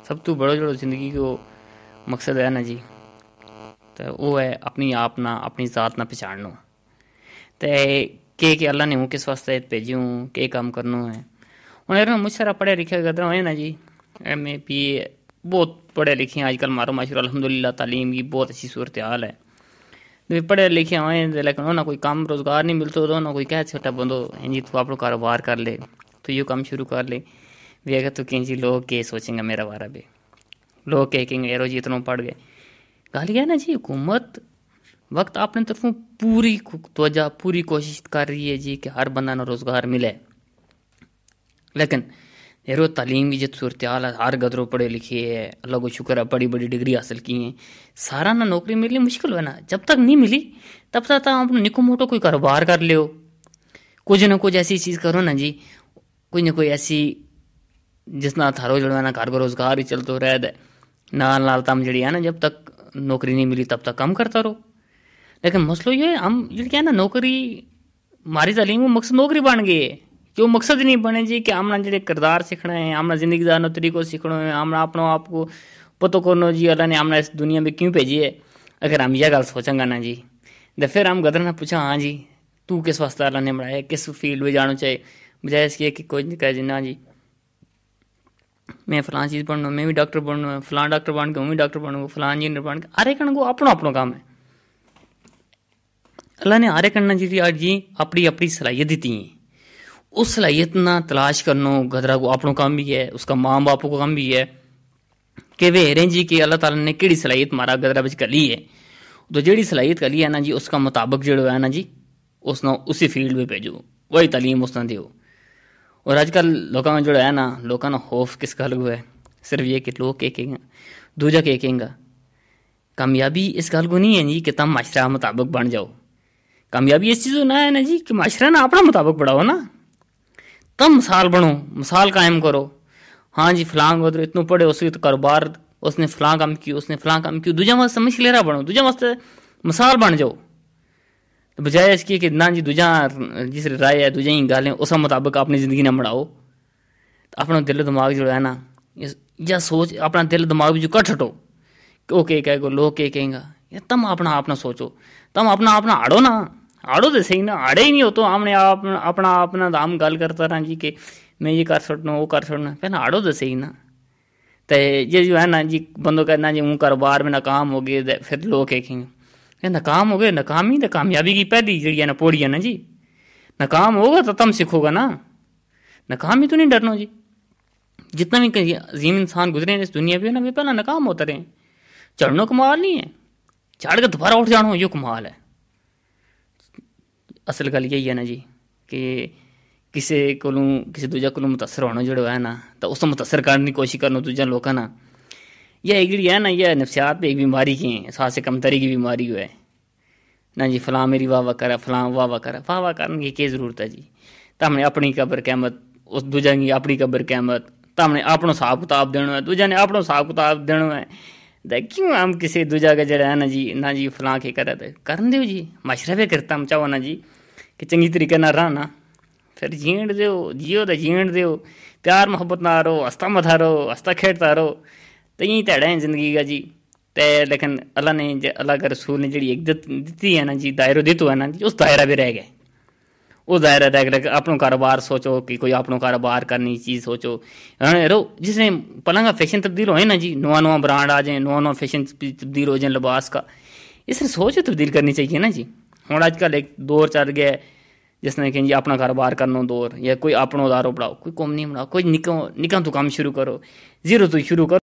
سب تو بڑا جو زندگی کو مقصد ہے نا جی، تو وہ ہے اپنی آپ نہ اپنی ذات نہ پہچاننا، تو کہ اللہ نے ہوں کس واسطے بھیجوں کہ کام کرنا ہے۔ ہوں یار مجھ سارا پڑھے لکھے گدرا ہوئے نا جی، ایم اے پی اے بہت پڑھے لکھے ہیں، آج کل مارو معاشرہ الحمدللہ تعلیم کی بہت اچھی صورتحال ہے، پڑھے لکھے ہوئے لیکن انہوں نے کوئی کام روزگار نہیں ملتا، تو انہوں کوئی کہہ چھوٹا بندو جی تو اپنا کاروبار کر لے، تو یہ کام شروع کر لے، بھی اگر تو کہ جی لوگ کیا سوچیں گے میرا بارہ بھی، لوگ کہیں گے ایرو جی اتنا پڑھ گئے۔ گل یہ ہے نا جی، حکومت وقت اپنے طرفوں پوری توجہ پوری کوشش کر رہی ہے جی کہ ہر بندہ نہ روزگار ملے، لیکن ایرو تعلیم کی جت صورتحال ہے، ہر گدروں پڑھے لکھے ہے، اللہ کو شکر ہے بڑی بڑی ڈگری حاصل کی ہیں، سارا نہ نوکری ملنی مشکل ہے نا، جب تک نہیں ملی تب تک آپ نکو موٹو کوئی کاروبار کر لیو، کچھ نہ کچھ ایسی چیز کرو نا جی، کوئی نہ کوئی ایسی جس نہ تھارو جو ہے نا گھر کا روزگار ہی چلتا رہ دے، نال نال تم جڑی ہے نا جب تک نوکری نہیں ملی تب تک کم کرتا رہو۔ لیکن مسئلہ یہ ہے ہم جڑی ہے نا نوکری ہماری تعلیم وہ مقصد نوکری بن گئی ہے، جو مقصد نہیں بنے جی کہ ہم نے جڑے کردار سیکھنا ہے، ہم نے زندگی دار طریقوں سیکھنا ہے، ہم نے اپنا آپ کو پتہ کرنا جی اللہ نے ہم نے اس دنیا میں کیوں بھیجی ہے۔ اگر ہم یہ گل سوچیں گا نا جی تو پھر ہم گدر نہ پوچھا ہاں جی تو کس واسطے اللہ نے بنایا، کس فیلڈ میں جانا چاہیے، بجائے اس کے کہ کوئی نہیں کہے جی نا جی میں فلاں چیز بننا، میں بھی ڈاکٹر بننا، فلاں ڈاکٹر بن کے میں بھی ڈاکٹر بنوں گا، فلاں انجینئر بن کے، ہر ایک کو اپنا اپنا کام ہے۔ اللہ نے ہر ایک جی آج جی اپنی اپنی صلاحیت دیتی ہیں، اس صلاحیت نہ تلاش کرنا گدرا کو اپنا کام بھی ہے، اس کا ماں باپ کو کام بھی ہے کہ وہ ہیریں جی کہ اللہ تعالیٰ نے کیڑی صلاحیت مارا گدرا بچ کلی ہے، تو جیڑی صلاحیت کلی ہے نا جی اس کا مطابق جڑا ہے نا جی اس نے اسی فیلڈ میں بھیجو، وہی تعلیم اس نے دیو۔ اور آج کل لوگوں کا جو ہے نا لوگوں کا خوف کس گل کو ہے، صرف یہ کہ لوگ کہہ کہیں گا، دوجا کہیں گا۔ کامیابی اس گل کو نہیں ہے جی کہ تم معاشرہ مطابق بن جاؤ، کامیابی اس چیز کو نہ ہے نا جی کہ معاشرہ نا اپنا مطابق بڑھاؤ نا، تم مثال بنو، مثال قائم کرو، ہاں جی فلاں ادھر اتنا پڑھے اس کے کاروبار اس نے فلاں کام کیوں، اس نے فلاں کام کیوں، دوجا واسطے مشکلہ بنو، دوجا واسطے مثال بن جاؤ، بجائے اس کی کہ نہ جی دوجا جس رائے ہے دوجا ہی گالیں اس مطابق اپنی زندگی نہ بڑھاؤ۔ اپنا دل دماغ جو ہے نا یا سوچ اپنا دل دماغ جو کٹ ہٹو کہ وہ کہے گا لوگ کہیں گا، تم اپنا سوچو، تم اپنا آڑو نا، آڑو تو صحیح نا، آڑے ہی نہیں ہو تو ہم نے اپنا دام گل کرتا رہا جی کہ میں یہ کر سکنا وہ کر سکنا، پہلے آڑو تو صحیح نا۔ تو یہ جو ہے نا جی بندوں کہنا جی ہوں کاروبار میں ناکام ہو گئے پھر لوگ کہیں گے ناکام ہو گئے، ناکامی تو کامیابی کی پہلی جڑی ہے نا پوڑی ہے نا جی، ناکام ہوگا تو تم سیکھو گا نا، ناکامی تو نہیں ڈرنا جی، جتنا بھی عظیم انسان گزرے ہیں اس دنیا پہ نا وہ پہلے ناکام ہوتا رہے، چڑھنا کمال نہیں ہے، چڑھ کے دوبارہ اٹھ جانا یہ کمال ہے۔ اصل گل یہی ہے نا جی کہ کسی دوجا کو متاثر ہونا جڑا ہے نا تو اس کو متاثر کرنے کی کوشش کرنا دوجا لوگوں نا، یہ ایک جڑی ہے نا یہ نفسیات پہ ایک بیماری کی ہے، ساتھ سے کمتری کی بیماری ہے نا جی، فلاں میری واہ واہ کرا، فلاں واہ واہ کرا، واہ واہ کرنے کی کیا ضرورت ہے جی، تو ہم نے اپنی قبر قیامت، اس دوجا کی اپنی قبر قیامت، تو ہم نے اپنا حساب کتاب دینا ہے، دوجا نے اپنا حساب کتاب دینا ہے، کیوں ہم کسی دوجا کا جڑا ہے نا جی فلاں کے کرا دے کرن دیو جی، معاشرہ پہ کرتا ہم چاہو نا جی کہ چنگی طریقے نہ رہنا، پھر جین دیو جیو تو جین دیو، پیار محبت نہ رہو، ہستا متھا رہو، ہستا کھیڑتا رہو، تو یہی تیڑا ہے زندگی کا جی۔ لیکن اللہ نے اللہ کے رسول نے جڑی عزت دیتی ہے نا جی، دائرہ دیتو ہے نا جی، اس دائرہ بھی رہ گئے، اس دائرہ رہ گئے، اپنا کاروبار سوچو کہ کوئی اپنا کاروبار کرنی چیز سوچو، رو جس نے پلنگا فیشن تبدیل ہوئے نا جی، نواں برانڈ آ جائیں، نواں فیشن تبدیل ہو جائیں لباس کا، اس نے سوچ تبدیل کرنی چاہیے نا جی۔ ہوں آج کل ایک دور چل گیا ہے جس نے کہ جی اپنا کاروبار کرنا دور، یا کوئی اپنا ادارو بڑھاؤ، کوئی قوم نہیں بناؤ، کوئی نکاح تو کام شروع کرو، زیرو تو شروع کرو۔